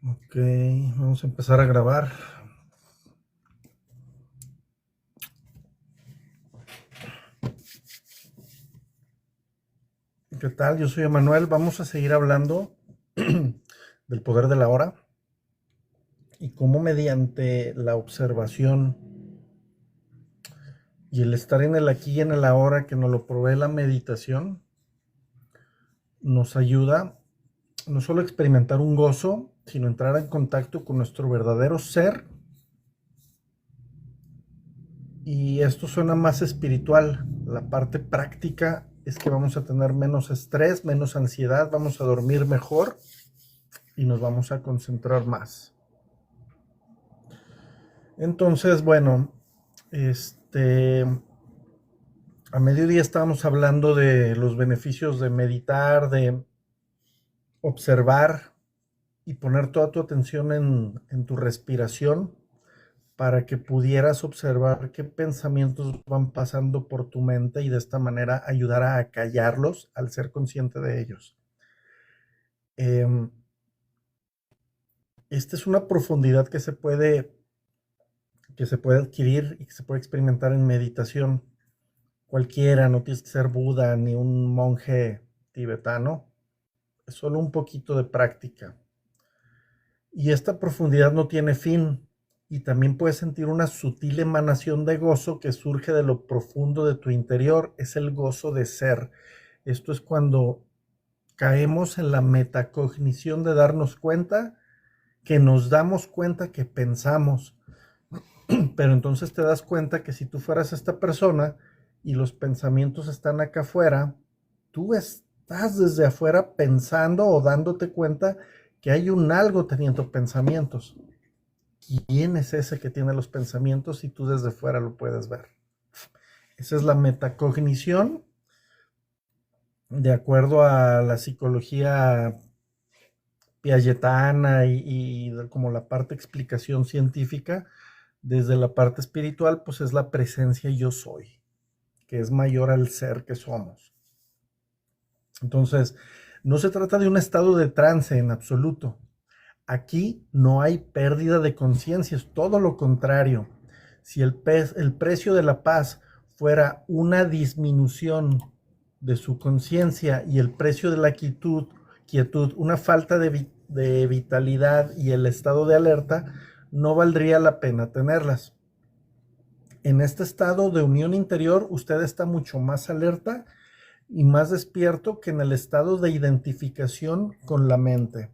Ok, vamos a empezar a grabar. ¿Qué tal? Yo soy Emanuel. Vamos a seguir hablando del poder de la hora y cómo mediante la observación y el estar en el aquí y en el ahora que nos lo provee la meditación, nos ayuda no solo a experimentar un gozo, sino entrar en contacto con nuestro verdadero ser. Y esto suena más espiritual. La parte práctica es que vamos a tener menos estrés, menos ansiedad, vamos a dormir mejor y nos vamos a concentrar más. Entonces, bueno, a mediodía estábamos hablando de los beneficios de meditar, de observar y poner toda tu atención en tu respiración para que pudieras observar qué pensamientos van pasando por tu mente y de esta manera ayudar a callarlos al ser consciente de ellos. Esta es una profundidad que se puede adquirir y que se puede experimentar en meditación. Cualquiera, no tienes que ser Buda ni un monje tibetano, es solo un poquito de práctica. Y esta profundidad no tiene fin, y también puedes sentir una sutil emanación de gozo que surge de lo profundo de tu interior, es el gozo de ser. Esto es cuando caemos en la metacognición de darnos cuenta que nos damos cuenta que pensamos, pero entonces te das cuenta que si tú fueras esta persona y los pensamientos están acá afuera, tú estás desde afuera pensando o dándote cuenta que hay un algo teniendo pensamientos. ¿Quién es ese que tiene los pensamientos y tú desde fuera lo puedes ver? Esa es la metacognición, de acuerdo a la psicología piagetana y como la parte explicación científica. Desde la parte espiritual, pues es la presencia yo soy, que es mayor al ser que somos. Entonces, no se trata de un estado de trance en absoluto. Aquí no hay pérdida de conciencia, es todo lo contrario. Si el precio de la paz fuera una disminución de su conciencia y el precio de la quietud, una falta de vitalidad y el estado de alerta, no valdría la pena tenerlas. En este estado de unión interior, usted está mucho más alerta y más despierto que en el estado de identificación con la mente.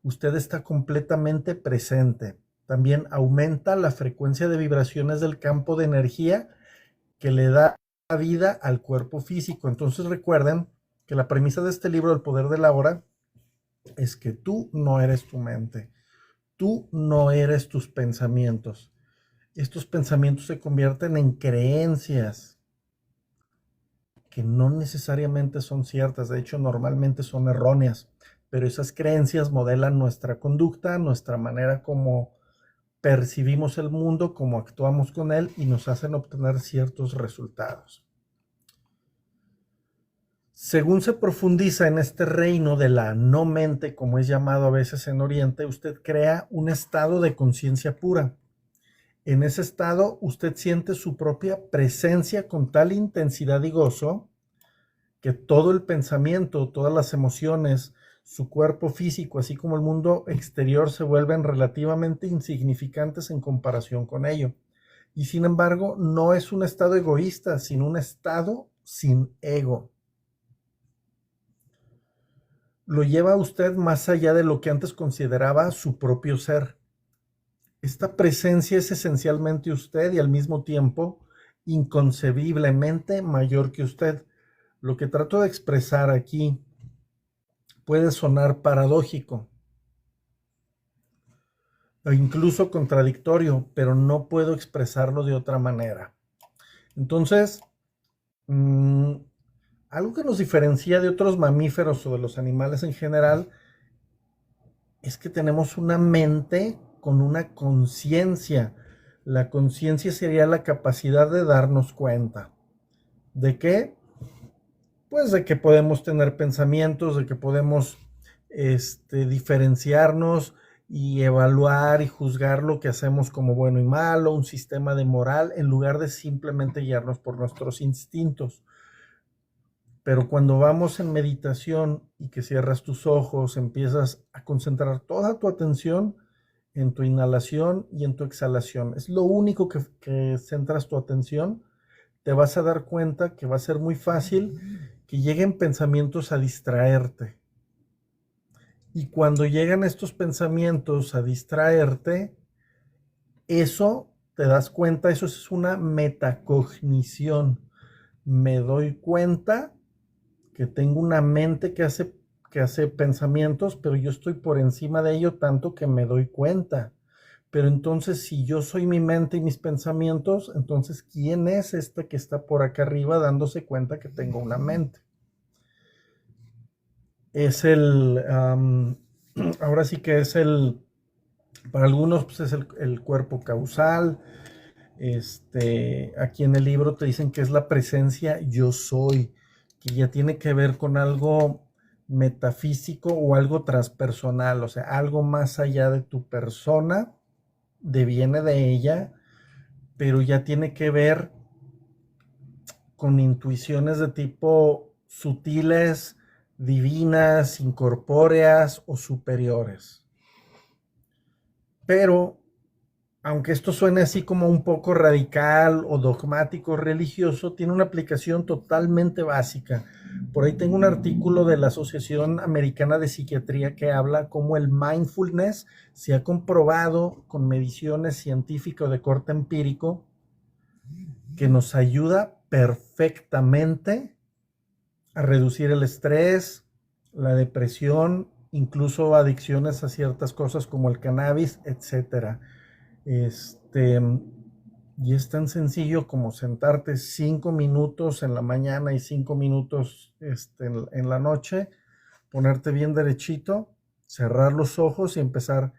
Usted está completamente presente. También aumenta la frecuencia de vibraciones del campo de energía que le da vida al cuerpo físico. Entonces recuerden que la premisa de este libro, El poder de la hora, es que tú no eres tu mente. Tú no eres tus pensamientos. Estos pensamientos se convierten en creencias que no necesariamente son ciertas, de hecho normalmente son erróneas, pero esas creencias modelan nuestra conducta, nuestra manera como percibimos el mundo, cómo actuamos con él y nos hacen obtener ciertos resultados. Según se profundiza en este reino de la no mente, como es llamado a veces en Oriente, usted crea un estado de conciencia pura. En ese estado, usted siente su propia presencia con tal intensidad y gozo que todo el pensamiento, todas las emociones, su cuerpo físico, así como el mundo exterior, se vuelven relativamente insignificantes en comparación con ello. Y sin embargo, no es un estado egoísta, sino un estado sin ego. Lo lleva a usted más allá de lo que antes consideraba su propio ser. Esta presencia es esencialmente usted y al mismo tiempo inconcebiblemente mayor que usted. Lo que trato de expresar aquí puede sonar paradójico o incluso contradictorio, pero no puedo expresarlo de otra manera. Entonces, algo que nos diferencia de otros mamíferos o de los animales en general es que tenemos una mente con una conciencia. La conciencia sería la capacidad de darnos cuenta. ¿De qué? pues de que podemos tener pensamientos, de que podemos diferenciarnos y evaluar y juzgar lo que hacemos como bueno y malo, un sistema de moral, en lugar de simplemente guiarnos por nuestros instintos. Pero cuando vamos en meditación y que cierras tus ojos, empiezas a concentrar toda tu atención en tu inhalación y en tu exhalación. Es lo único que centras tu atención. Te vas a dar cuenta que va a ser muy fácil que lleguen pensamientos a distraerte. Y cuando llegan estos pensamientos a distraerte, eso, te das cuenta, eso es una metacognición. Me doy cuenta que tengo una mente que hace pensamientos, pero yo estoy por encima de ello tanto que me doy cuenta. Pero entonces, si yo soy mi mente y mis pensamientos, entonces, ¿quién es este que está por acá arriba dándose cuenta que tengo una mente? Es ahora sí que es para algunos pues es el cuerpo causal. Aquí en el libro te dicen que es la presencia yo soy, que ya tiene que ver con algo metafísico o algo transpersonal, o sea, algo más allá de tu persona, deviene de ella, pero ya tiene que ver con intuiciones de tipo sutiles, divinas, incorpóreas o superiores. Pero aunque esto suene así como un poco radical o dogmático religioso, tiene una aplicación totalmente básica. Por ahí tengo un artículo de la Asociación Americana de Psiquiatría que habla cómo el mindfulness se ha comprobado con mediciones científicas de corte empírico que nos ayuda perfectamente a reducir el estrés, la depresión, incluso adicciones a ciertas cosas como el cannabis, etcétera. Y es tan sencillo como sentarte 5 minutos en la mañana y 5 minutos en la noche, ponerte bien derechito, cerrar los ojos y empezar a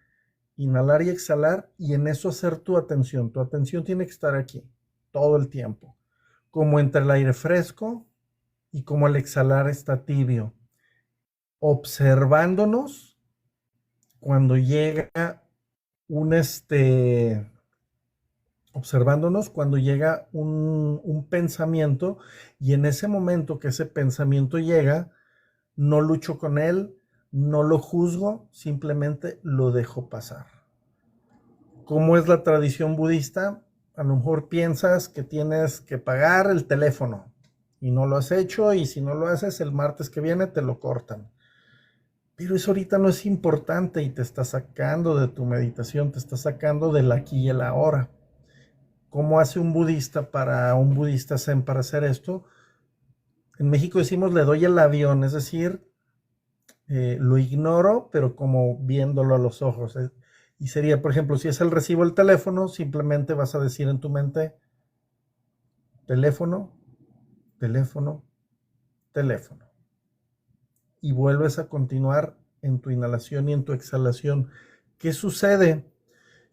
inhalar y exhalar y en eso hacer tu atención. Tu atención tiene que estar aquí todo el tiempo, como entre el aire fresco y como el exhalar está tibio, observándonos cuando llega un observándonos cuando llega un pensamiento y en ese momento que ese pensamiento llega, no lucho con él, no lo juzgo, simplemente lo dejo pasar. ¿Cómo es la tradición budista? A lo mejor piensas que tienes que pagar el teléfono y no lo has hecho y si no lo haces el martes que viene te lo cortan. Pero eso ahorita no es importante y te está sacando de tu meditación, te está sacando del aquí y el ahora. ¿Cómo hace un budista para un budista zen para hacer esto? En México decimos le doy el avión, es decir, lo ignoro, pero como viéndolo a los ojos. Y sería, por ejemplo, si es el recibo del teléfono, simplemente vas a decir en tu mente, teléfono, teléfono, teléfono. Y vuelves a continuar en tu inhalación y en tu exhalación. ¿Qué sucede?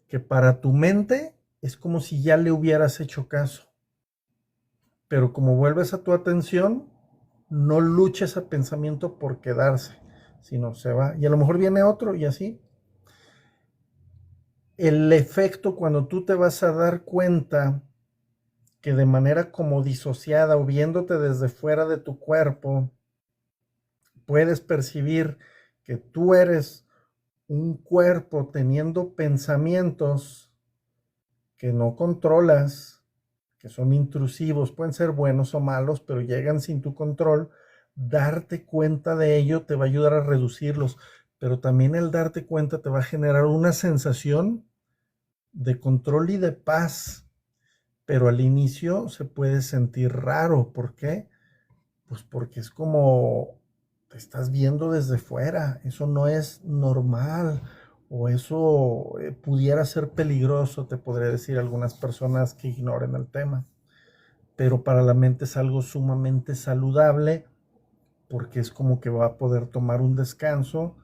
Que para tu mente es como si ya le hubieras hecho caso. Pero como vuelves a tu atención, no luches a pensamiento por quedarse, sino se va. Y a lo mejor viene otro y así. El efecto cuando tú te vas a dar cuenta que de manera como disociada o viéndote desde fuera de tu cuerpo, puedes percibir que tú eres un cuerpo teniendo pensamientos que no controlas, que son intrusivos, pueden ser buenos o malos, pero llegan sin tu control. Darte cuenta de ello te va a ayudar a reducirlos, pero también el darte cuenta te va a generar una sensación de control y de paz, pero al inicio se puede sentir raro. ¿Por qué? Pues porque es como te estás viendo desde fuera, eso no es normal o eso pudiera ser peligroso, te podría decir algunas personas que ignoren el tema, pero para la mente es algo sumamente saludable porque es como que va a poder tomar un descanso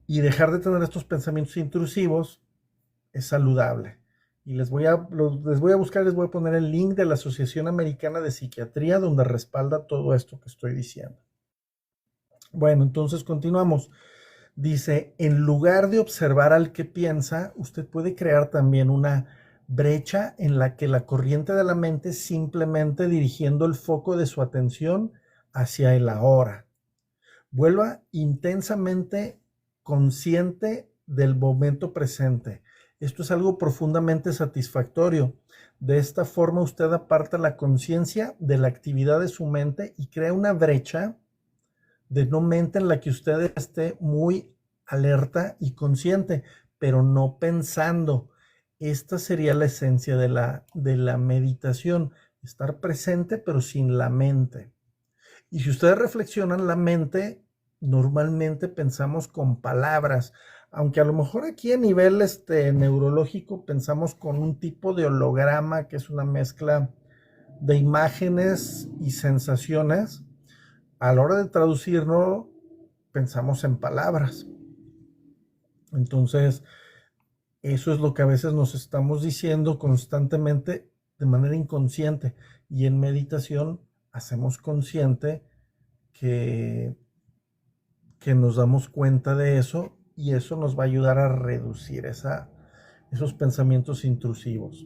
y dejar de tener estos pensamientos intrusivos es saludable. Y les voy a buscar, les voy a poner el link de la Asociación Americana de Psiquiatría donde respalda todo esto que estoy diciendo. Bueno, entonces continuamos. Dice, en lugar de observar al que piensa, usted puede crear también una brecha en la que la corriente de la mente simplemente dirigiendo el foco de su atención hacia el ahora. Vuelva intensamente consciente del momento presente. Esto es algo profundamente satisfactorio. De esta forma usted aparta la conciencia de la actividad de su mente y crea una brecha de no mente en la que usted esté muy alerta y consciente, pero no pensando. Esta sería la esencia de la meditación, estar presente pero sin la mente. Y si ustedes reflexionan, la mente normalmente pensamos con palabras, aunque a lo mejor aquí a nivel neurológico pensamos con un tipo de holograma que es una mezcla de imágenes y sensaciones. A la hora de traducirlo, pensamos en palabras. Entonces, eso es lo que a veces nos estamos diciendo constantemente de manera inconsciente. Y en meditación hacemos consciente que nos damos cuenta de eso y eso nos va a ayudar a reducir esos pensamientos intrusivos.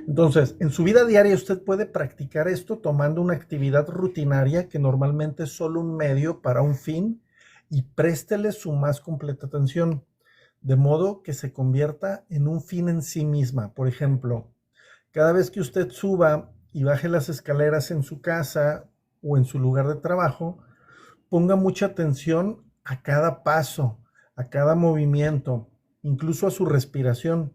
Entonces, en su vida diaria usted puede practicar esto tomando una actividad rutinaria que normalmente es solo un medio para un fin y préstele su más completa atención, de modo que se convierta en un fin en sí misma. Por ejemplo, cada vez que usted suba y baje las escaleras en su casa o en su lugar de trabajo, ponga mucha atención a cada paso, a cada movimiento, incluso a su respiración.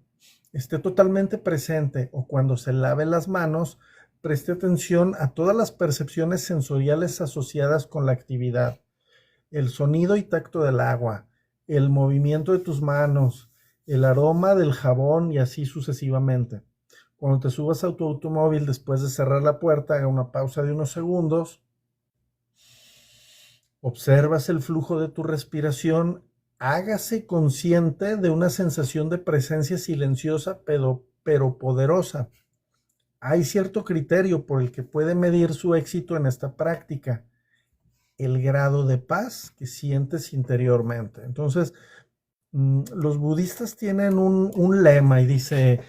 Esté totalmente presente o cuando se lave las manos, preste atención a todas las percepciones sensoriales asociadas con la actividad. El sonido y tacto del agua, el movimiento de tus manos, el aroma del jabón y así sucesivamente. Cuando te subas a tu automóvil después de cerrar la puerta, haga una pausa de unos segundos. Observas el flujo de tu respiración, hágase consciente de una sensación de presencia silenciosa pero poderosa. Hay cierto criterio por el que puede medir su éxito en esta práctica, el grado de paz que sientes interiormente. Entonces, los budistas tienen un lema y dice,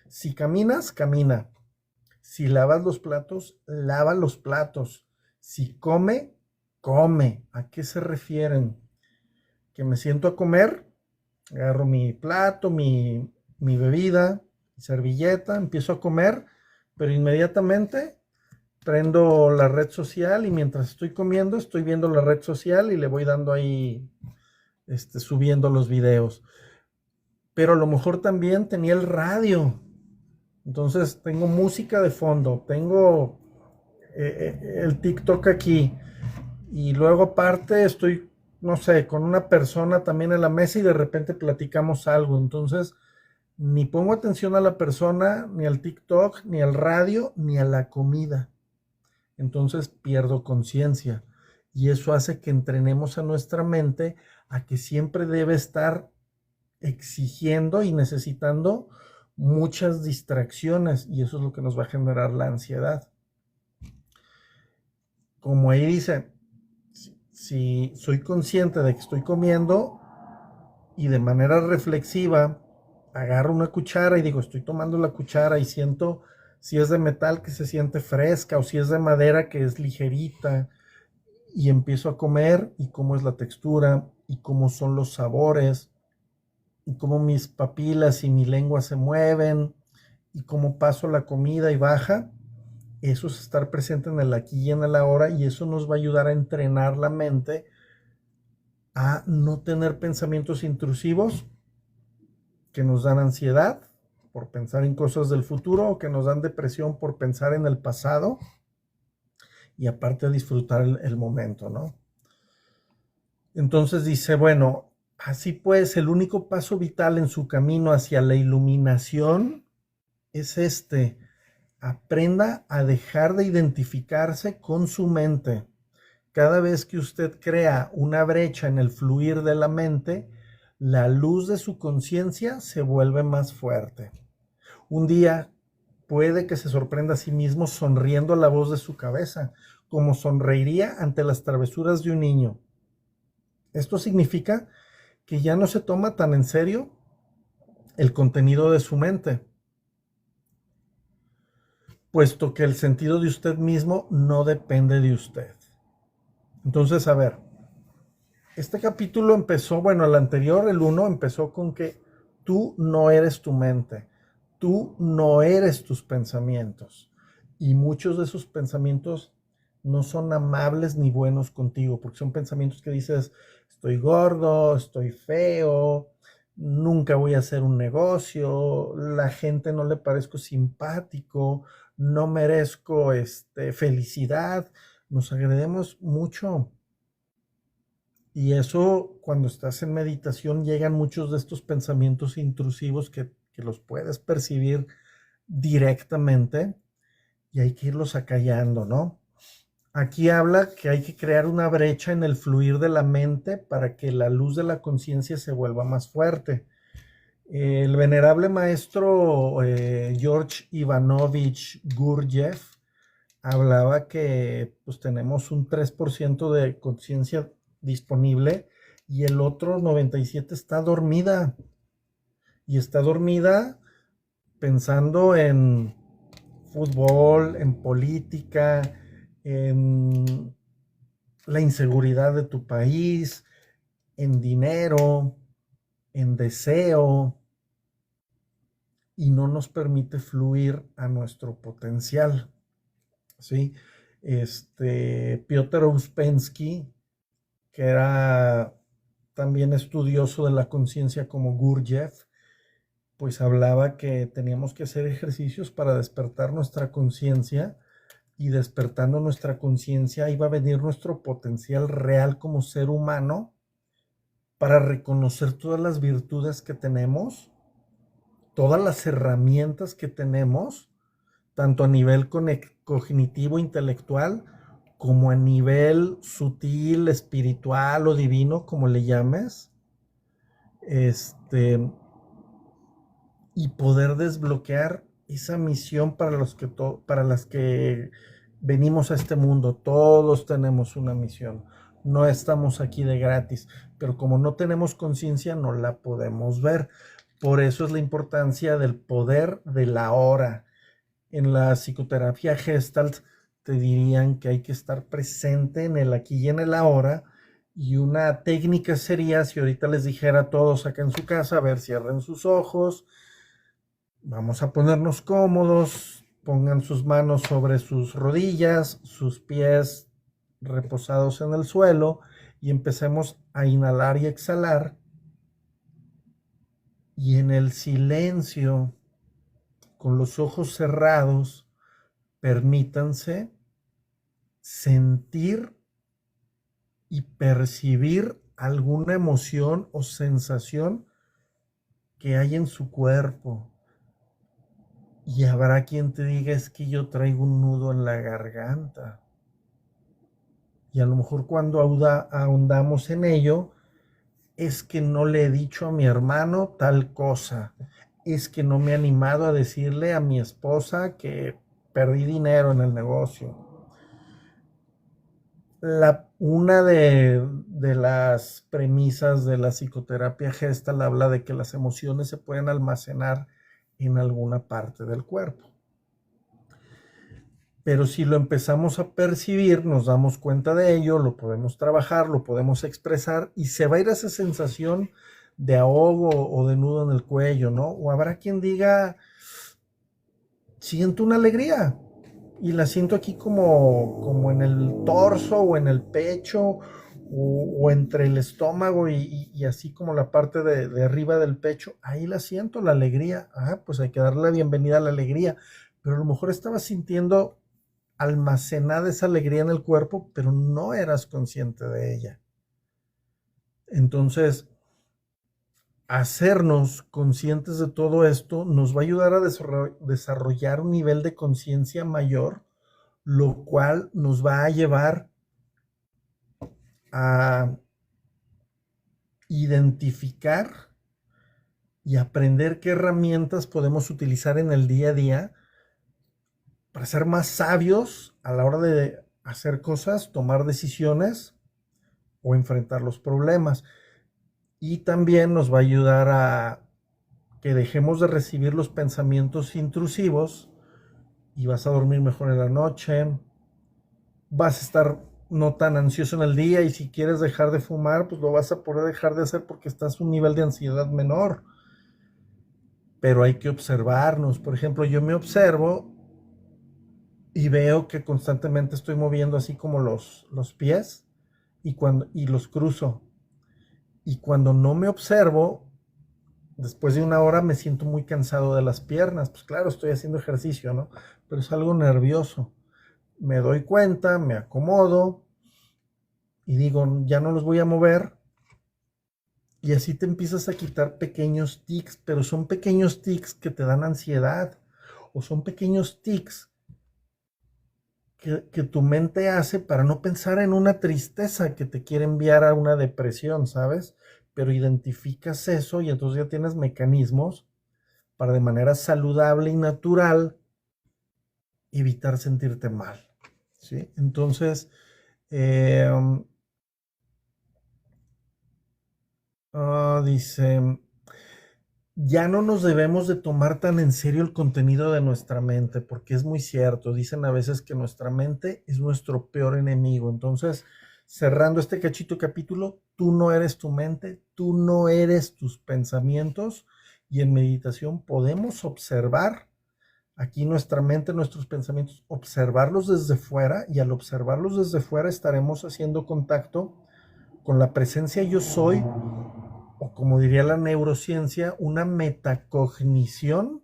si caminas, camina. Si lavas los platos, lava los platos. Si come, come. ¿A qué se refieren? Que me siento a comer, agarro mi plato, mi bebida, mi servilleta, empiezo a comer, pero inmediatamente prendo la red social y mientras estoy comiendo estoy viendo la red social y le voy dando ahí, subiendo los videos. Pero a lo mejor también tenía el radio. Entonces tengo música de fondo, tengo el TikTok aquí y luego aparte estoy, no sé, con una persona también en la mesa y de repente platicamos algo. Entonces ni pongo atención a la persona, ni al TikTok, ni al radio, ni a la comida. Entonces pierdo conciencia y eso hace que entrenemos a nuestra mente a que siempre debe estar exigiendo y necesitando muchas distracciones y eso es lo que nos va a generar la ansiedad. Como ahí dice, si soy consciente de que estoy comiendo y de manera reflexiva agarro una cuchara y digo, estoy tomando la cuchara y siento si es de metal que se siente fresca o si es de madera que es ligerita y empiezo a comer y cómo es la textura y cómo son los sabores y cómo mis papilas y mi lengua se mueven y cómo paso la comida y baja. Eso es estar presente en el aquí y en el ahora y eso nos va a ayudar a entrenar la mente a no tener pensamientos intrusivos que nos dan ansiedad por pensar en cosas del futuro o que nos dan depresión por pensar en el pasado y aparte a disfrutar el momento, ¿no? Entonces dice, bueno, así pues, el único paso vital en su camino hacia la iluminación es aprenda a dejar de identificarse con su mente. Cada vez que usted crea una brecha en el fluir de la mente, la luz de su conciencia se vuelve más fuerte. Un día puede que se sorprenda a sí mismo sonriendo a la voz de su cabeza, como sonreiría ante las travesuras de un niño. Esto significa que ya no se toma tan en serio el contenido de su mente, puesto que el sentido de usted mismo no depende de usted. Entonces, a ver, este capítulo empezó, bueno, el anterior, el 1, empezó con que tú no eres tu mente, tú no eres tus pensamientos. Y muchos de esos pensamientos no son amables ni buenos contigo, porque son pensamientos que dices, estoy gordo, estoy feo, nunca voy a hacer un negocio, la gente no le parezco simpático, no merezco felicidad. Nos agredemos mucho. Y eso, cuando estás en meditación, llegan muchos de estos pensamientos intrusivos que los puedes percibir directamente y hay que irlos acallando, ¿no? Aquí habla que hay que crear una brecha en el fluir de la mente para que la luz de la conciencia se vuelva más fuerte. El venerable maestro George Ivanovich Gurdjieff hablaba que pues tenemos un 3% de conciencia disponible y el otro 97% está dormida. Y está dormida pensando en fútbol, en política, en la inseguridad de tu país, en dinero, en deseo, y no nos permite fluir a nuestro potencial. ¿Sí? Piotr Uspensky, que era también estudioso de la conciencia como Gurdjieff, pues hablaba que teníamos que hacer ejercicios para despertar nuestra conciencia, y despertando nuestra conciencia iba a venir nuestro potencial real como ser humano para reconocer todas las virtudes que tenemos, todas las herramientas que tenemos, tanto a nivel cognitivo, intelectual, como a nivel sutil, espiritual o divino, como le llames, y poder desbloquear esa misión para las que venimos a este mundo. Todos tenemos una misión. No estamos aquí de gratis, pero como no tenemos conciencia, no la podemos ver. Por eso es la importancia del poder de la hora. En la psicoterapia Gestalt te dirían que hay que estar presente en el aquí y en el ahora, y una técnica sería, si ahorita les dijera a todos acá en su casa, a ver, cierren sus ojos, vamos a ponernos cómodos, pongan sus manos sobre sus rodillas, sus pies reposados en el suelo, y empecemos a inhalar y exhalar, y en el silencio, con los ojos cerrados, permítanse sentir y percibir alguna emoción o sensación que hay en su cuerpo. Y habrá quien te diga, es que yo traigo un nudo en la garganta. Y a lo mejor cuando ahondamos en ello, es que no le he dicho a mi hermano tal cosa. Es que no me he animado a decirle a mi esposa que perdí dinero en el negocio. Una de las premisas de la psicoterapia Gestalt habla de que las emociones se pueden almacenar en alguna parte del cuerpo. Pero si lo empezamos a percibir, nos damos cuenta de ello, lo podemos trabajar, lo podemos expresar, y se va a ir esa sensación de ahogo o de nudo en el cuello, ¿no? O habrá quien diga, siento una alegría y la siento aquí como en el torso o en el pecho o entre el estómago y así como la parte de arriba del pecho, ahí la siento, la alegría. Pues hay que darle la bienvenida a la alegría, pero a lo mejor estabas sintiendo almacenada esa alegría en el cuerpo, pero no eras consciente de ella. Entonces, hacernos conscientes de todo esto nos va a ayudar a desarrollar un nivel de conciencia mayor, lo cual nos va a llevar a identificar y aprender qué herramientas podemos utilizar en el día a día para ser más sabios a la hora de hacer cosas, tomar decisiones o enfrentar los problemas. Y también nos va a ayudar a que dejemos de recibir los pensamientos intrusivos y vas a dormir mejor en la noche, vas a estar no tan ansioso en el día y si quieres dejar de fumar, pues lo vas a poder dejar de hacer porque estás a un nivel de ansiedad menor. Pero hay que observarnos. Por ejemplo, yo me observo y veo que constantemente estoy moviendo así como los pies y los cruzo. Y cuando no me observo, después de una hora me siento muy cansado de las piernas. Pues claro, estoy haciendo ejercicio, ¿no? Pero es algo nervioso. Me doy cuenta, me acomodo y digo, ya no los voy a mover. Y así te empiezas a quitar pequeños tics, pero son pequeños tics que te dan ansiedad o son pequeños tics que tu mente hace para no pensar en una tristeza que te quiere enviar a una depresión, ¿sabes? Pero identificas eso y entonces ya tienes mecanismos para de manera saludable y natural evitar sentirte mal, ¿sí? Entonces, eh, dice, ya no nos debemos de tomar tan en serio el contenido de nuestra mente, porque es muy cierto, dicen a veces que nuestra mente es nuestro peor enemigo. Entonces, cerrando este cachito capítulo, tú no eres tu mente, tú no eres tus pensamientos, y en meditación podemos observar aquí nuestra mente, nuestros pensamientos, observarlos desde fuera, y al observarlos desde fuera estaremos haciendo contacto con la presencia yo soy, o como diría la neurociencia, una metacognición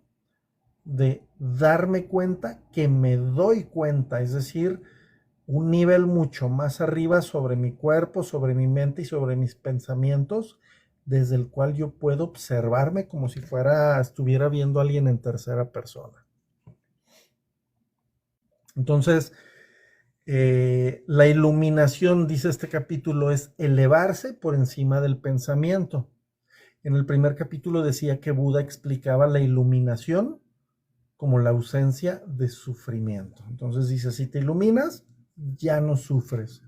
de darme cuenta que me doy cuenta, es decir, un nivel mucho más arriba sobre mi cuerpo, sobre mi mente y sobre mis pensamientos, desde el cual yo puedo observarme como si estuviera viendo a alguien en tercera persona. Entonces, la iluminación, dice este capítulo, es elevarse por encima del pensamiento. En el primer capítulo decía que Buda explicaba la iluminación como la ausencia de sufrimiento. Entonces dice, si te iluminas, ya no sufres.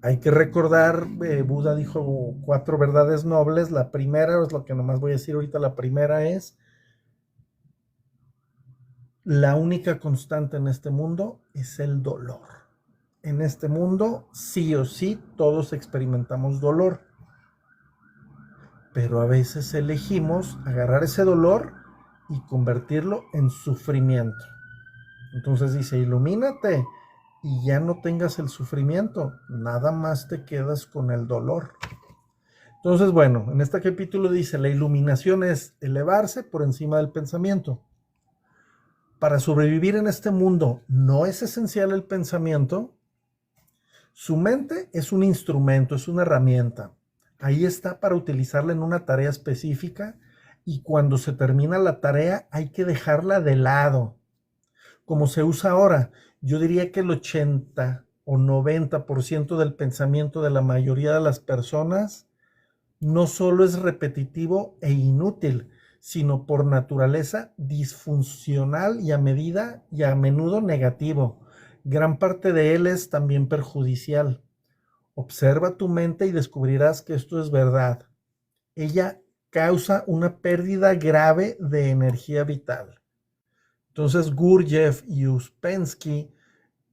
Hay que recordar, Buda dijo 4 verdades nobles. La primera, es lo que nomás voy a decir ahorita, la primera es, la única constante en este mundo es el dolor. En este mundo, sí o sí, todos experimentamos dolor. Pero a veces elegimos agarrar ese dolor y convertirlo en sufrimiento. Entonces dice, ilumínate y ya no tengas el sufrimiento, nada más te quedas con el dolor. Entonces, bueno, en este capítulo dice, la iluminación es elevarse por encima del pensamiento. Para sobrevivir en este mundo no es esencial el pensamiento. Su mente es un instrumento, es una herramienta. Ahí está para utilizarla en una tarea específica y cuando se termina la tarea hay que dejarla de lado. Como se usa ahora, yo diría que el 80 o 90% del pensamiento de la mayoría de las personas no solo es repetitivo e inútil, sino por naturaleza disfuncional y a menudo negativo. Gran parte de él es también perjudicial. Observa tu mente y descubrirás que esto es verdad. Ella causa una pérdida grave de energía vital. Entonces Gurdjieff y Uspensky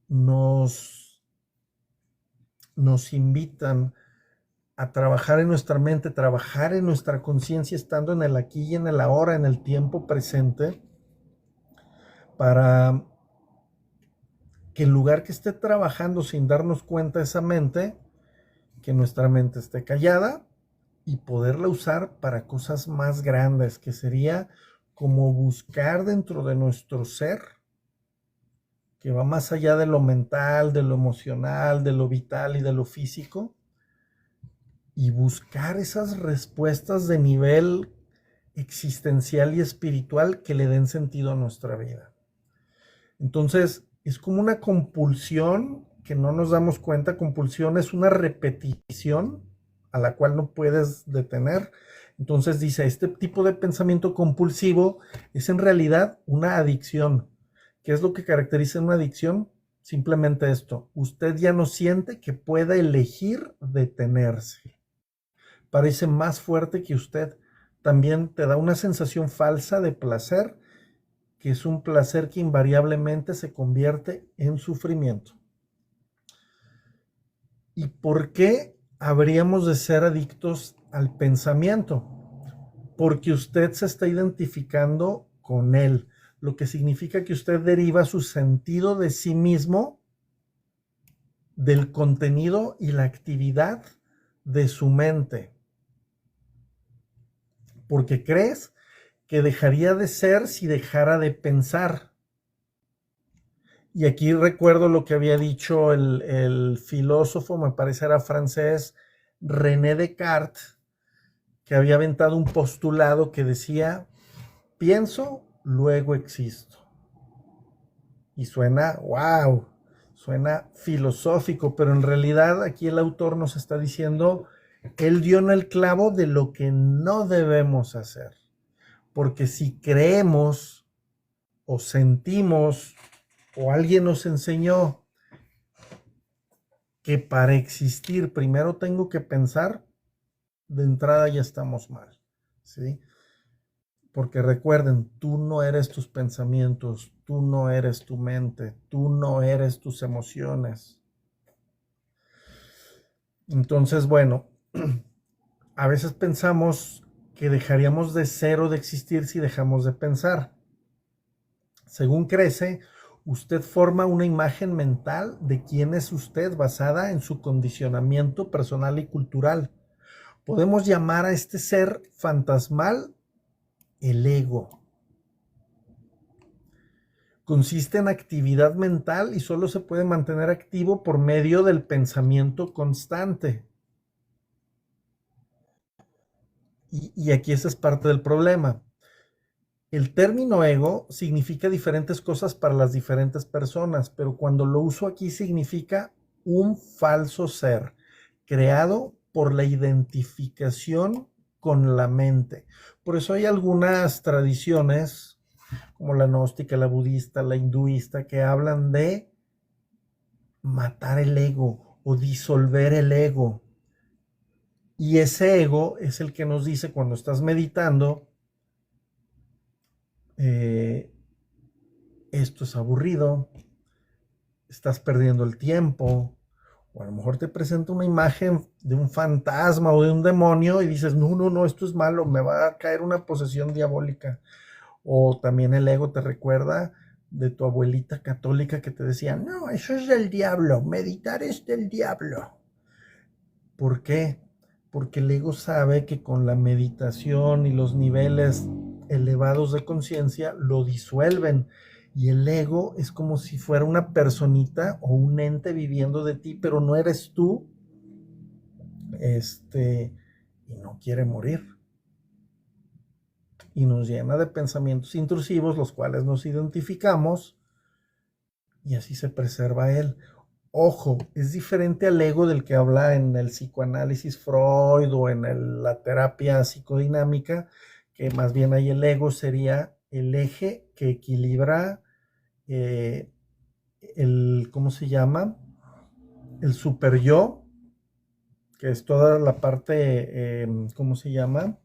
nos invitan a trabajar en nuestra mente, trabajar en nuestra conciencia, estando en el aquí y en el ahora, en el tiempo presente, para que el lugar que esté trabajando sin darnos cuenta esa mente, que nuestra mente esté callada y poderla usar para cosas más grandes, que sería como buscar dentro de nuestro ser, que va más allá de lo mental, de lo emocional, de lo vital y de lo físico, y buscar esas respuestas de nivel existencial y espiritual que le den sentido a nuestra vida. Entonces, es como una compulsión que no nos damos cuenta. Compulsión es una repetición a la cual no puedes detener. Entonces dice, este tipo de pensamiento compulsivo es en realidad una adicción. ¿Qué es lo que caracteriza una adicción? Simplemente esto, usted ya no siente que pueda elegir detenerse. Parece más fuerte que usted. También te da una sensación falsa de placer, que es un placer que invariablemente se convierte en sufrimiento. ¿Y por qué habríamos de ser adictos al pensamiento? Porque usted se está identificando con él, lo que significa que usted deriva su sentido de sí mismo del contenido y la actividad de su mente. Porque crees que dejaría de ser si dejara de pensar. Y aquí recuerdo lo que había dicho el filósofo, me parece era francés, René Descartes, que había aventado un postulado que decía, pienso, luego existo. Y suena, wow, suena filosófico, pero en realidad aquí el autor nos está diciendo, él dio en el clavo de lo que no debemos hacer. Porque si creemos o sentimos o alguien nos enseñó que para existir primero tengo que pensar, de entrada ya estamos mal, ¿sí? Porque recuerden, tú no eres tus pensamientos, tú no eres tu mente, tú no eres tus emociones. Entonces, bueno, a veces pensamos que dejaríamos de ser o de existir si dejamos de pensar. Según crece, usted forma una imagen mental de quién es usted basada en su condicionamiento personal y cultural. Podemos llamar a este ser fantasmal el ego. Consiste en actividad mental y solo se puede mantener activo por medio del pensamiento constante. Y aquí esa es parte del problema. El término ego significa diferentes cosas para las diferentes personas, pero cuando lo uso aquí significa un falso ser, creado por la identificación con la mente. Por eso hay algunas tradiciones, como la gnóstica, la budista, la hinduista, que hablan de matar el ego o disolver el ego. Y ese ego es el que nos dice cuando estás meditando, esto es aburrido, estás perdiendo el tiempo, o a lo mejor te presenta una imagen de un fantasma o de un demonio y dices, no, no, no, esto es malo, me va a caer una posesión diabólica. O también el ego te recuerda de tu abuelita católica que te decía, no, eso es del diablo, meditar es del diablo. ¿Por qué? Porque el ego sabe que con la meditación y los niveles elevados de conciencia lo disuelven. Y el ego es como si fuera una personita o un ente viviendo de ti, pero no eres tú, y no quiere morir. Y nos llena de pensamientos intrusivos, los cuales nos identificamos, y así se preserva él. Ojo, es diferente al ego del que habla en el psicoanálisis Freud o en la terapia psicodinámica, que más bien ahí el ego sería el eje que equilibra ¿cómo se llama? El super yo, que es toda la parte, ¿cómo se llama?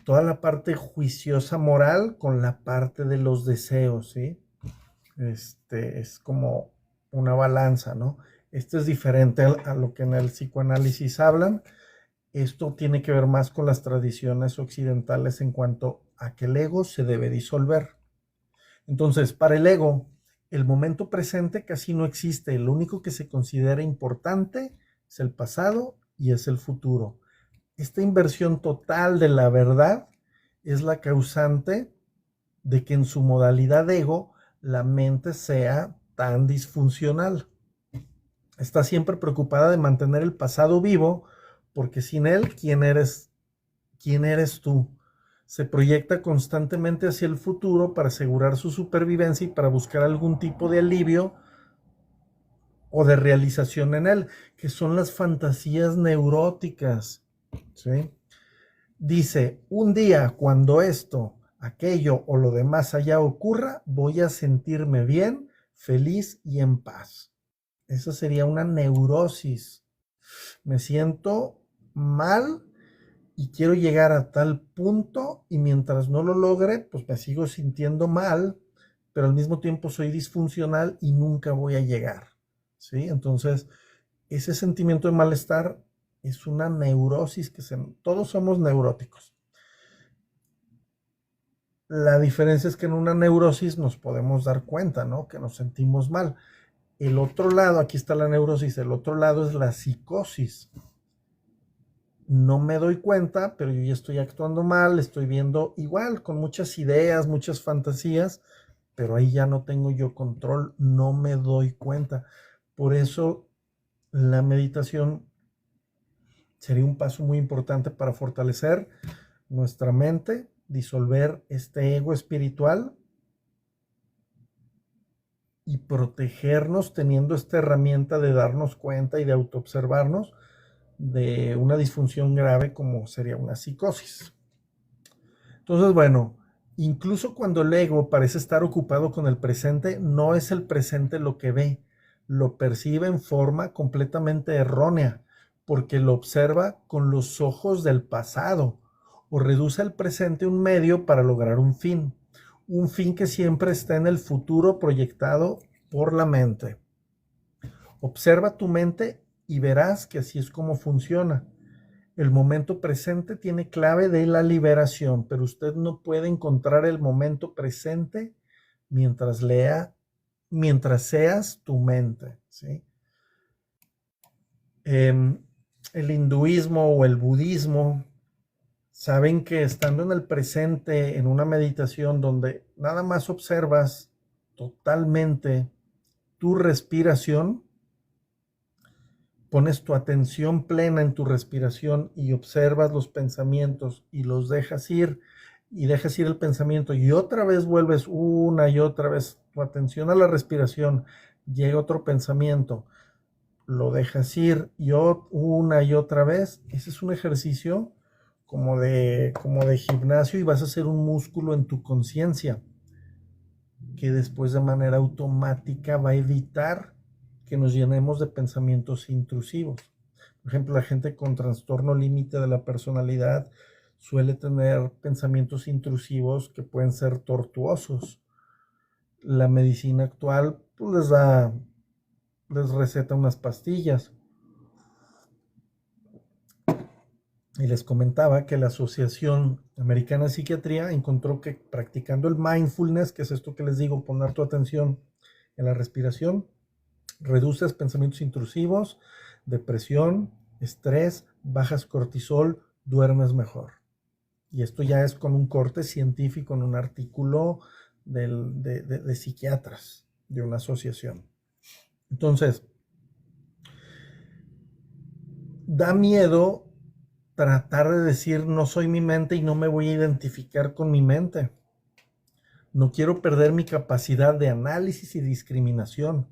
Toda la parte juiciosa moral con la parte de los deseos, ¿sí? Es como una balanza, ¿no? Esto es diferente a lo que en el psicoanálisis hablan. Esto tiene que ver más con las tradiciones occidentales en cuanto a que el ego se debe disolver. Entonces, para el ego, el momento presente casi no existe. Lo único que se considera importante es el pasado y es el futuro. Esta inversión total de la verdad es la causante de que en su modalidad ego la mente sea tan disfuncional. Está siempre preocupada de mantener el pasado vivo, porque sin él, ¿quién eres tú? Se proyecta constantemente hacia el futuro para asegurar su supervivencia y para buscar algún tipo de alivio o de realización en él, que son las fantasías neuróticas, ¿sí? Dice, un día cuando esto, aquello o lo demás allá ocurra, voy a sentirme bien, feliz y en paz. Esa sería una neurosis. Me siento mal y quiero llegar a tal punto y mientras no lo logre, pues me sigo sintiendo mal, pero al mismo tiempo soy disfuncional y nunca voy a llegar, ¿sí? Entonces, ese sentimiento de malestar es una neurosis todos somos neuróticos. La diferencia es que en una neurosis nos podemos dar cuenta, ¿no? Que nos sentimos mal. El otro lado, aquí está la neurosis, el otro lado es la psicosis. No me doy cuenta, pero yo ya estoy actuando mal, estoy viendo igual, con muchas ideas, muchas fantasías, pero ahí ya no tengo yo control, no me doy cuenta. Por eso la meditación sería un paso muy importante para fortalecer nuestra mente, disolver este ego espiritual y protegernos teniendo esta herramienta de darnos cuenta y de autoobservarnos de una disfunción grave como sería una psicosis. Entonces, bueno, incluso cuando el ego parece estar ocupado con el presente, no es el presente lo que ve, lo percibe en forma completamente errónea, porque lo observa con los ojos del pasado o reduce el presente a un medio para lograr un fin que siempre está en el futuro proyectado por la mente. Observa tu mente y verás que así es como funciona. El momento presente tiene clave de la liberación, pero usted no puede encontrar el momento presente mientras seas tu mente, ¿sí? El hinduismo o el budismo saben que estando en el presente, en una meditación donde nada más observas totalmente tu respiración, pones tu atención plena en tu respiración y observas los pensamientos y los dejas ir y dejas ir el pensamiento y otra vez vuelves una y otra vez tu atención a la respiración, llega otro pensamiento, lo dejas ir y una y otra vez. Ese es un ejercicio como de gimnasio y vas a hacer un músculo en tu conciencia que después de manera automática va a evitar que nos llenemos de pensamientos intrusivos. Por ejemplo, la gente con trastorno límite de la personalidad suele tener pensamientos intrusivos que pueden ser tortuosos. La medicina actual pues, les receta unas pastillas. Y les comentaba que la Asociación Americana de Psiquiatría encontró que practicando el mindfulness, que es esto que les digo, poner tu atención en la respiración, reduces pensamientos intrusivos, depresión, estrés, bajas cortisol, duermes mejor. Y esto ya es con un corte científico en un artículo de psiquiatras de una asociación. Entonces, da miedo tratar de decir no soy mi mente y no me voy a identificar con mi mente. No quiero perder mi capacidad de análisis y discriminación.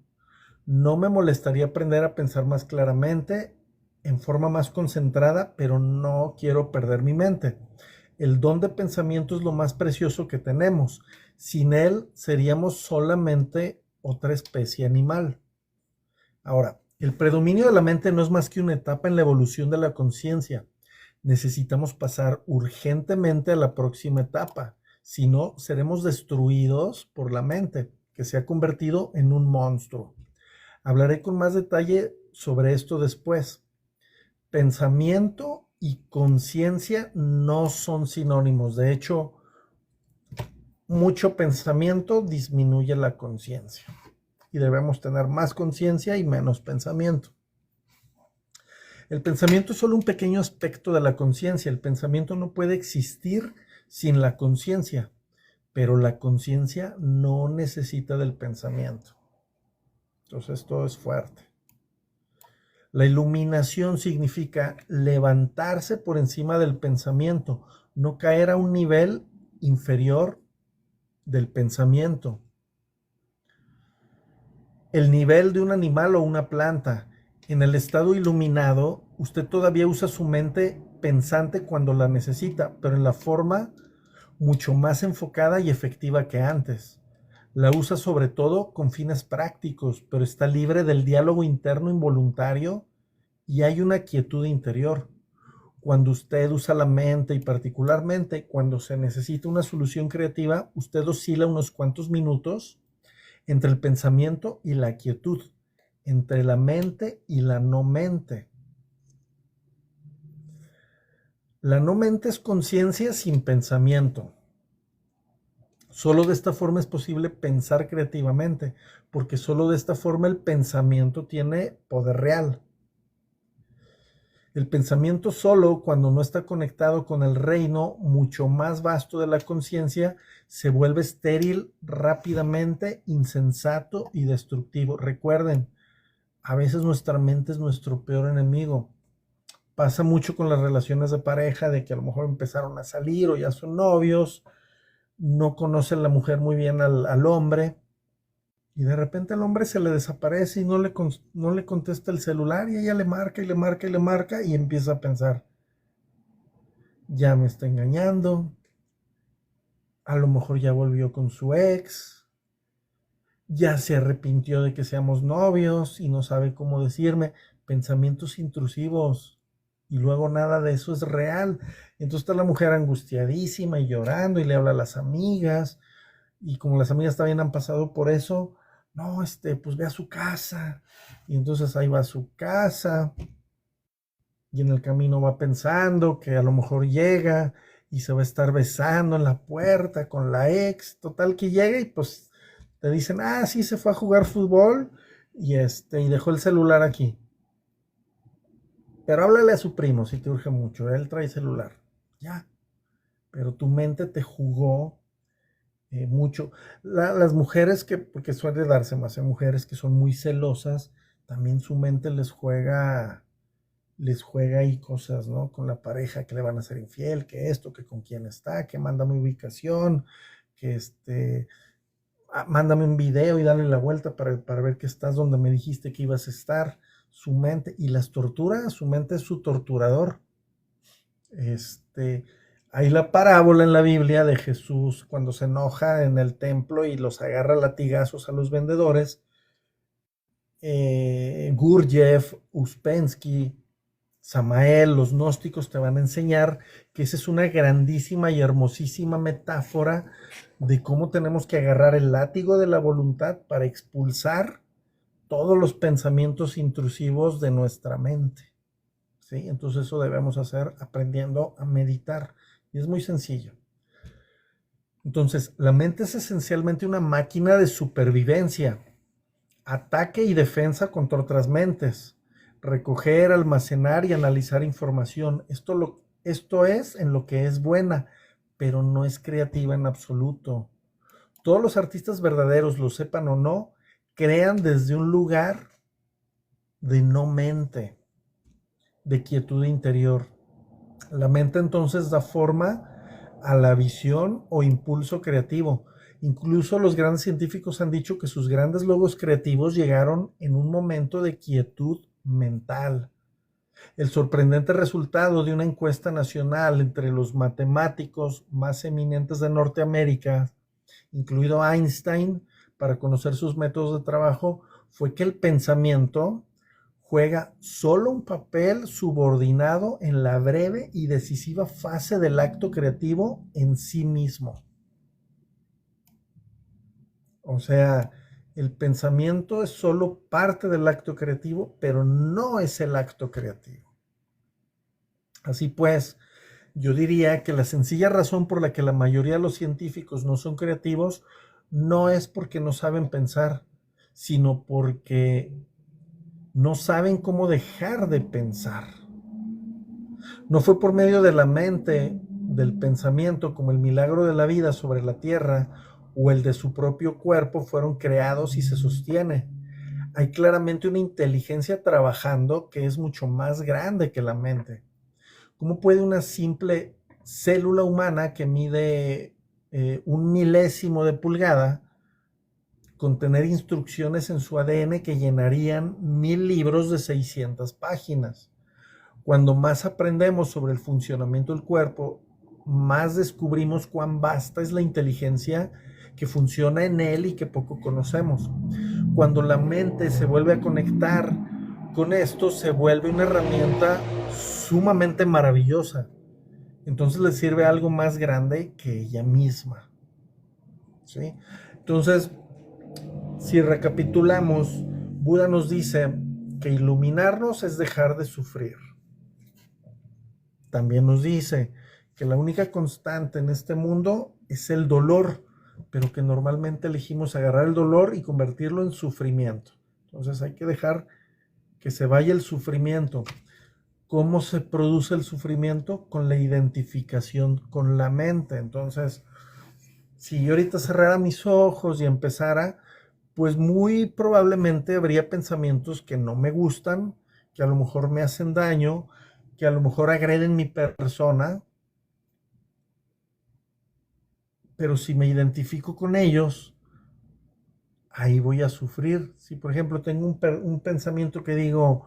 No me molestaría aprender a pensar más claramente, en forma más concentrada, pero no quiero perder mi mente. El don de pensamiento es lo más precioso que tenemos. Sin él seríamos solamente otra especie animal. Ahora, el predominio de la mente no es más que una etapa en la evolución de la conciencia. Necesitamos pasar urgentemente a la próxima etapa. Si no, seremos destruidos por la mente, que se ha convertido en un monstruo. Hablaré con más detalle sobre esto después. Pensamiento y conciencia no son sinónimos. De hecho, mucho pensamiento disminuye la conciencia. Y debemos tener más conciencia y menos pensamiento. El pensamiento es solo un pequeño aspecto de la conciencia. El pensamiento no puede existir sin la conciencia, pero la conciencia no necesita del pensamiento. Entonces, esto es fuerte. La iluminación significa levantarse por encima del pensamiento, no caer a un nivel inferior del pensamiento. El nivel de un animal o una planta. En el estado iluminado, usted todavía usa su mente pensante cuando la necesita, pero en la forma mucho más enfocada y efectiva que antes. La usa sobre todo con fines prácticos, pero está libre del diálogo interno involuntario y hay una quietud interior. Cuando usted usa la mente y particularmente cuando se necesita una solución creativa, usted oscila unos cuantos minutos entre el pensamiento y la quietud, entre la mente y la no mente. La no mente es conciencia sin pensamiento. Solo de esta forma es posible pensar creativamente, porque solo de esta forma el pensamiento tiene poder real. El pensamiento solo, cuando no está conectado con el reino mucho más vasto de la conciencia, se vuelve estéril rápidamente, insensato y destructivo. Recuerden, a veces nuestra mente es nuestro peor enemigo. Pasa mucho con las relaciones de pareja, de que a lo mejor empezaron a salir o ya son novios, no conoce la mujer muy bien al hombre, y de repente el hombre se le desaparece y no le contesta el celular y ella le marca y le marca y le marca y empieza a pensar, ya me está engañando, a lo mejor ya volvió con su ex, ya se arrepintió de que seamos novios y no sabe cómo decirme, pensamientos intrusivos, y luego nada de eso es real. Entonces está la mujer angustiadísima y llorando y le habla a las amigas, y como las amigas también han pasado por eso, no, pues ve a su casa, y entonces ahí va a su casa, y en el camino va pensando que a lo mejor llega y se va a estar besando en la puerta con la ex, total que llega y pues te dicen, ah, sí, se fue a jugar fútbol y dejó el celular aquí. Pero háblale a su primo si te urge mucho, él trae celular. Ya, pero tu mente te jugó mucho. Las mujeres porque suele darse más en mujeres que son muy celosas, también su mente les juega ahí cosas, ¿no? Con la pareja que le van a ser infiel, que esto, que con quién está, que mándame ubicación, que mándame un video y dale la vuelta para ver que estás donde me dijiste que ibas a estar. Su mente, y las tortura, su mente es su torturador. Hay la parábola en la Biblia de Jesús cuando se enoja en el templo y los agarra latigazos a los vendedores. Gurdjieff, Uspensky, Samael, los gnósticos te van a enseñar que esa es una grandísima y hermosísima metáfora de cómo tenemos que agarrar el látigo de la voluntad para expulsar todos los pensamientos intrusivos de nuestra mente. ¿Sí? Entonces eso debemos hacer aprendiendo a meditar. Y es muy sencillo. Entonces, la mente es esencialmente una máquina de supervivencia, ataque y defensa contra otras mentes, recoger, almacenar y analizar información. Esto es en lo que es buena, pero no es creativa en absoluto. Todos los artistas verdaderos, lo sepan o no, crean desde un lugar de no mente, de quietud interior. La mente entonces da forma a la visión o impulso creativo. Incluso los grandes científicos han dicho que sus grandes logros creativos llegaron en un momento de quietud mental. El sorprendente resultado de una encuesta nacional entre los matemáticos más eminentes de Norteamérica, incluido Einstein, para conocer sus métodos de trabajo, fue que el pensamiento juega solo un papel subordinado en la breve y decisiva fase del acto creativo en sí mismo. O sea, el pensamiento es solo parte del acto creativo, pero no es el acto creativo. Así pues, yo diría que la sencilla razón por la que la mayoría de los científicos no son creativos no es porque no saben pensar, sino porque no saben cómo dejar de pensar. No fue por medio de la mente, del pensamiento, como el milagro de la vida sobre la tierra o el de su propio cuerpo fueron creados y se sostiene. Hay claramente una inteligencia trabajando que es mucho más grande que la mente. ¿Cómo puede una simple célula humana que mide un milésimo de pulgada contener instrucciones en su ADN que llenarían 1000 libros de 600 páginas? Cuando más aprendemos sobre el funcionamiento del cuerpo, más descubrimos cuán vasta es la inteligencia que funciona en él y que poco conocemos. Cuando la mente se vuelve a conectar con esto, se vuelve una herramienta sumamente maravillosa. Entonces le sirve algo más grande que ella misma. ¿Sí? Entonces, si recapitulamos, Buda nos dice que iluminarnos es dejar de sufrir. También nos dice que la única constante en este mundo es el dolor, pero que normalmente elegimos agarrar el dolor y convertirlo en sufrimiento. Entonces hay que dejar que se vaya el sufrimiento. ¿Cómo se produce el sufrimiento? Con la identificación con la mente. Entonces, si yo ahorita cerrara mis ojos y empezara, pues muy probablemente habría pensamientos que no me gustan, que a lo mejor me hacen daño, que a lo mejor agreden mi persona, pero si me identifico con ellos, ahí voy a sufrir. Si por ejemplo tengo un pensamiento que digo,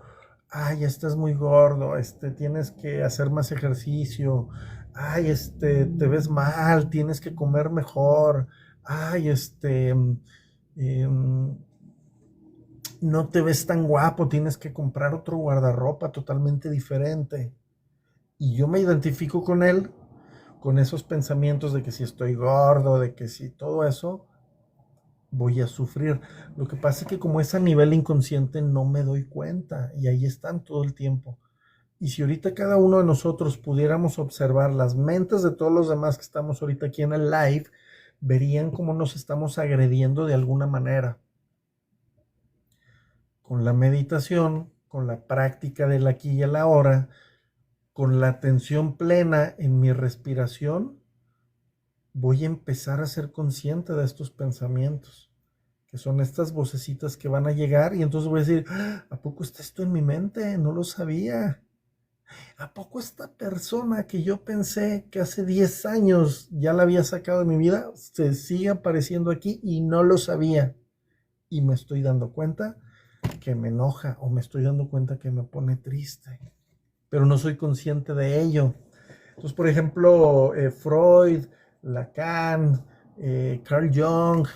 ay, estás muy gordo, tienes que hacer más ejercicio, ay, te ves mal, tienes que comer mejor, ay, no te ves tan guapo, tienes que comprar otro guardarropa totalmente diferente. Y yo me identifico con él, con esos pensamientos de que si estoy gordo, de que si todo eso, voy a sufrir. Lo que pasa es que como es a nivel inconsciente no me doy cuenta y ahí están todo el tiempo. Y si ahorita cada uno de nosotros pudiéramos observar las mentes de todos los demás que estamos ahorita aquí en el live, verían cómo nos estamos agrediendo de alguna manera. Con la meditación, con la práctica del aquí y el ahora, con la atención plena en mi respiración, voy a empezar a ser consciente de estos pensamientos, que son estas vocecitas que van a llegar y entonces voy a decir, ¿a poco está esto en mi mente? No lo sabía. ¿A poco esta persona que yo pensé que hace 10 años ya la había sacado de mi vida se sigue apareciendo aquí y no lo sabía? Y me estoy dando cuenta que me enoja o me estoy dando cuenta que me pone triste, pero no soy consciente de ello. Entonces, por ejemplo, Freud, Lacan, Carl Jung,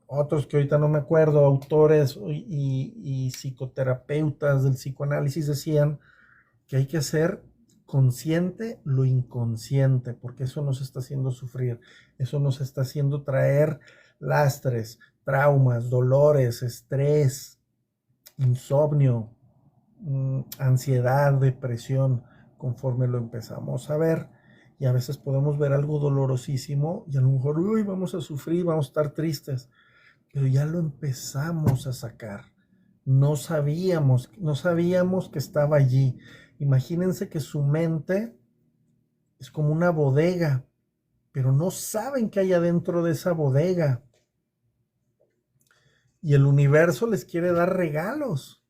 otros que ahorita no me acuerdo, autores y psicoterapeutas del psicoanálisis decían que hay que hacer consciente lo inconsciente, porque eso nos está haciendo sufrir, eso nos está haciendo traer lastres, traumas, dolores, estrés, insomnio, ansiedad, depresión, conforme lo empezamos a ver. Y a veces podemos ver algo dolorosísimo y a lo mejor, uy, vamos a sufrir, vamos a estar tristes, pero ya lo empezamos a sacar. No sabíamos que estaba allí. Imagínense que su mente es como una bodega, pero no saben qué hay adentro de esa bodega. Y el universo les quiere dar regalos.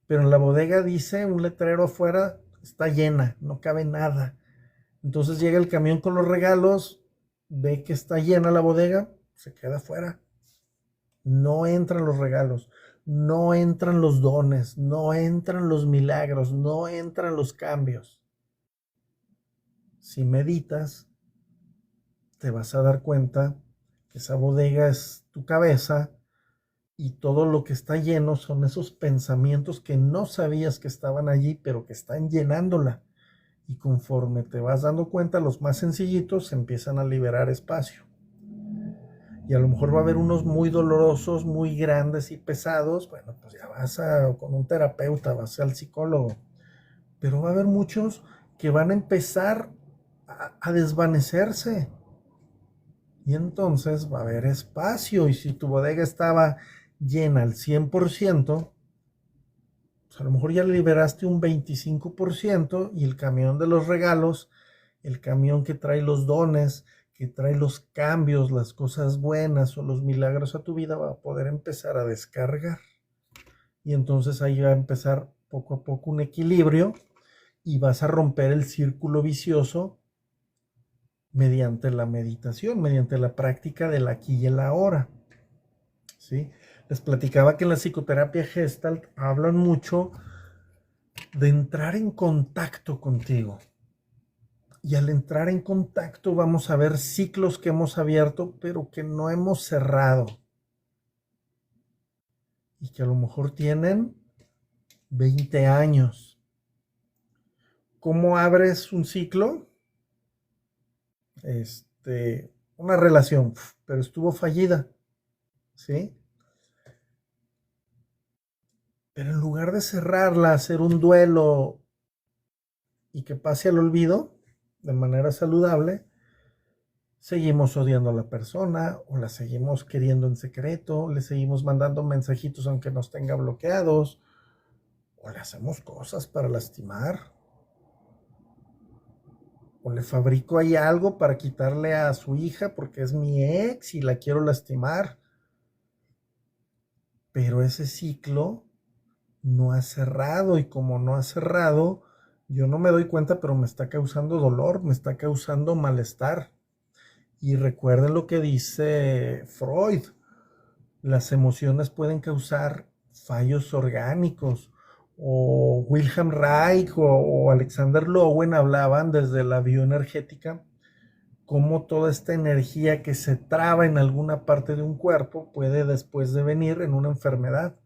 Pero en la bodega dice un letrero afuera, está llena, no cabe nada. Entonces llega el camión con los regalos, ve que está llena la bodega, se queda afuera. No entran los regalos, no entran los dones, no entran los milagros, no entran los cambios. Si meditas, te vas a dar cuenta que esa bodega es tu cabeza y todo lo que está lleno son esos pensamientos que no sabías que estaban allí, pero que están llenándola. Y conforme te vas dando cuenta, los más sencillitos se empiezan a liberar espacio. Y a lo mejor va a haber unos muy dolorosos, muy grandes y pesados. Bueno, pues ya vas con un terapeuta, vas al psicólogo. Pero va a haber muchos que van a empezar a desvanecerse. Y entonces va a haber espacio. Y si tu bodega estaba llena al 100%, pues a lo mejor ya liberaste un 25% y el camión de los regalos, el camión que trae los dones, que trae los cambios, las cosas buenas o los milagros a tu vida, va a poder empezar a descargar. Y entonces ahí va a empezar poco a poco un equilibrio y vas a romper el círculo vicioso mediante la meditación, mediante la práctica del aquí y el ahora. ¿Sí? Les platicaba que en la psicoterapia Gestalt hablan mucho de entrar en contacto contigo. Y al entrar en contacto vamos a ver ciclos que hemos abierto, pero que no hemos cerrado. Y que a lo mejor tienen 20 años. ¿Cómo abres un ciclo? Una relación, pero estuvo fallida, ¿sí? Pero en lugar de cerrarla, hacer un duelo y que pase al olvido de manera saludable, seguimos odiando a la persona o la seguimos queriendo en secreto, le seguimos mandando mensajitos aunque nos tenga bloqueados o le hacemos cosas para lastimar o le fabrico ahí algo para quitarle a su hija porque es mi ex y la quiero lastimar. Pero ese ciclo no ha cerrado y como no ha cerrado, yo no me doy cuenta, pero me está causando dolor, me está causando malestar. Y recuerden lo que dice Freud, las emociones pueden causar fallos orgánicos. O Wilhelm Reich o Alexander Lowen hablaban desde la bioenergética, cómo toda esta energía que se traba en alguna parte de un cuerpo puede después devenir en una enfermedad.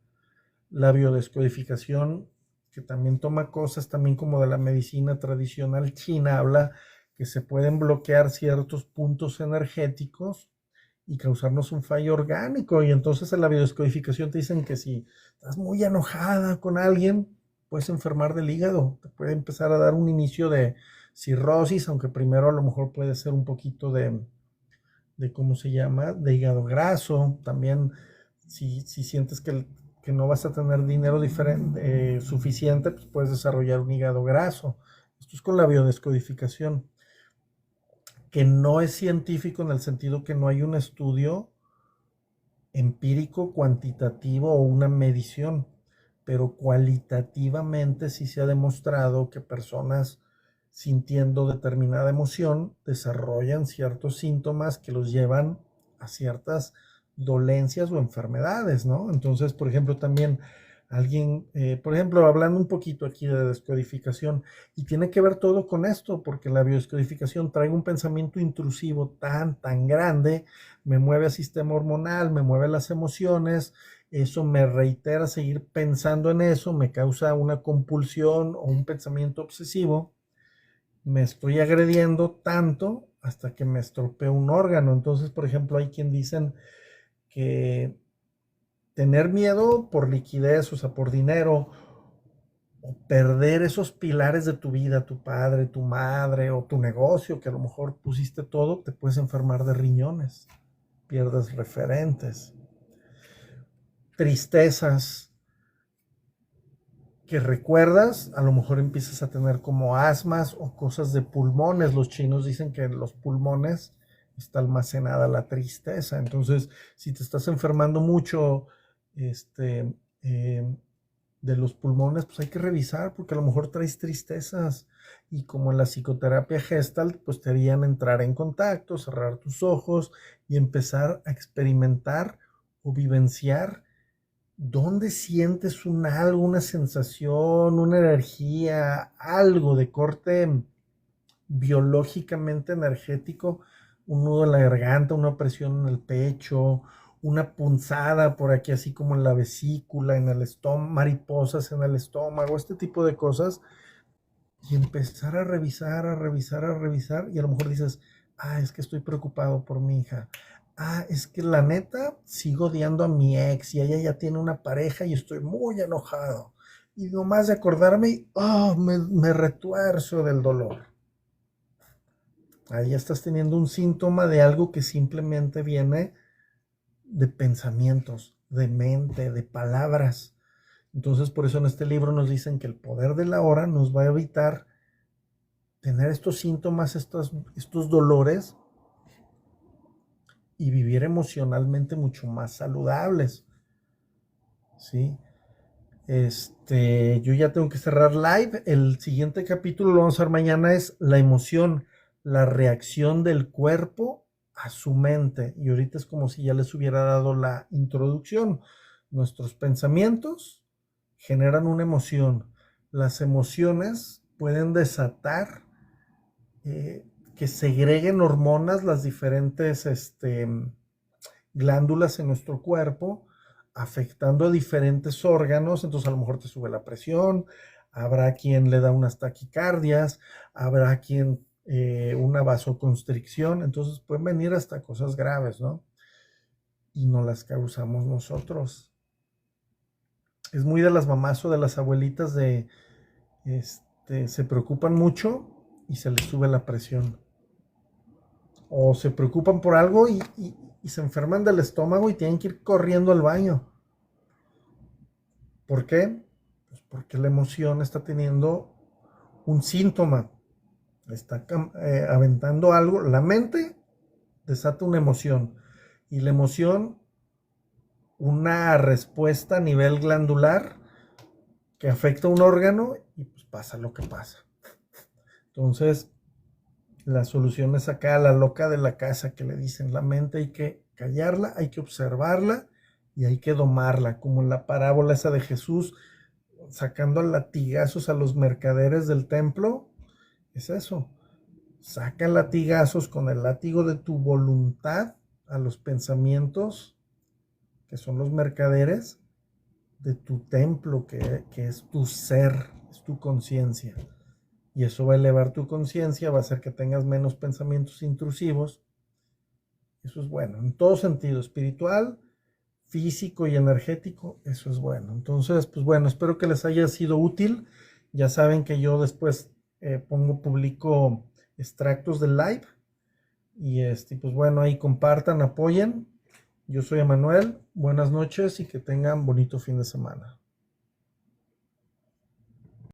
La biodescodificación, que también toma cosas también como de la medicina tradicional china, habla que se pueden bloquear ciertos puntos energéticos y causarnos un fallo orgánico. Y entonces en la biodescodificación te dicen que si estás muy enojada con alguien, puedes enfermar del hígado, te puede empezar a dar un inicio de cirrosis, aunque primero a lo mejor puede ser un poquito de ¿cómo se llama? De hígado graso. También si sientes que no vas a tener dinero suficiente, pues puedes desarrollar un hígado graso. Esto es con la biodescodificación, que no es científico en el sentido que no hay un estudio empírico, cuantitativo o una medición, pero cualitativamente sí se ha demostrado que personas sintiendo determinada emoción desarrollan ciertos síntomas que los llevan a ciertas dolencias o enfermedades, ¿no? Entonces, por ejemplo, también alguien, por ejemplo, hablando un poquito aquí de descodificación, y tiene que ver todo con esto, porque la biodescodificación trae un pensamiento intrusivo tan grande, me mueve al sistema hormonal, me mueve las emociones, eso me reitera seguir pensando en eso, me causa una compulsión o un pensamiento obsesivo, me estoy agrediendo tanto hasta que me estropeo un órgano. Entonces, por ejemplo, hay quien dicen que tener miedo por liquidez, o sea, por dinero, o perder esos pilares de tu vida, tu padre, tu madre o tu negocio, que a lo mejor pusiste todo, te puedes enfermar de riñones, pierdes referentes, tristezas que recuerdas, a lo mejor empiezas a tener como asmas o cosas de pulmones. Los chinos dicen que en los pulmones está almacenada la tristeza. Entonces, si te estás enfermando mucho, de los pulmones, pues hay que revisar porque a lo mejor traes tristezas. Y como en la psicoterapia Gestalt, pues te harían entrar en contacto, cerrar tus ojos y empezar a experimentar o vivenciar dónde sientes algo, una sensación, una energía, algo de corte biológicamente energético, un nudo en la garganta, una opresión en el pecho, una punzada por aquí, así como en la vesícula, en el estómago, mariposas en el estómago, este tipo de cosas, y empezar a revisar, a revisar, a revisar, y a lo mejor dices, es que estoy preocupado por mi hija. Es que la neta sigo odiando a mi ex y ella ya tiene una pareja y estoy muy enojado. Y nomás de acordarme, me retuerzo del dolor. Ahí ya estás teniendo un síntoma de algo que simplemente viene de pensamientos, de mente, de palabras. Entonces, por eso en este libro nos dicen que el poder de la hora nos va a evitar tener estos síntomas, estos dolores y vivir emocionalmente mucho más saludables. ¿Sí? Yo ya tengo que cerrar live. El siguiente capítulo lo vamos a ver mañana, es la emoción, la reacción del cuerpo a su mente. Y ahorita es como si ya les hubiera dado la introducción. Nuestros pensamientos generan una emoción. las emociones pueden desatar que segreguen hormonas las diferentes glándulas en nuestro cuerpo, afectando a diferentes órganos. Entonces a lo mejor te sube la presión, habrá quien le da unas taquicardias, habrá quien una vasoconstricción. Entonces pueden venir hasta cosas graves, ¿no? Y no las causamos nosotros. Es muy de las mamás o de las abuelitas de, se preocupan mucho y se les sube la presión. O se preocupan por algo y se enferman del estómago y tienen que ir corriendo al baño. ¿Por qué? Pues porque la emoción está teniendo un síntoma, está aventando algo. La mente desata una emoción y la emoción una respuesta a nivel glandular que afecta a un órgano y pues pasa lo que pasa. Entonces, la solución es acá la loca de la casa que le dicen, la mente hay que callarla, hay que observarla y hay que domarla, como en la parábola esa de Jesús sacando latigazos a los mercaderes del templo. Es eso, saca latigazos con el látigo de tu voluntad a los pensamientos que son los mercaderes de tu templo, que es tu ser, es tu conciencia. Y eso va a elevar tu conciencia, va a hacer que tengas menos pensamientos intrusivos. Eso es bueno, en todo sentido, espiritual, físico y energético, eso es bueno. Entonces, pues bueno, espero que les haya sido útil. Ya saben que yo después publico extractos del live. Y pues bueno, ahí compartan, apoyen. Yo soy Emanuel, buenas noches y que tengan bonito fin de semana.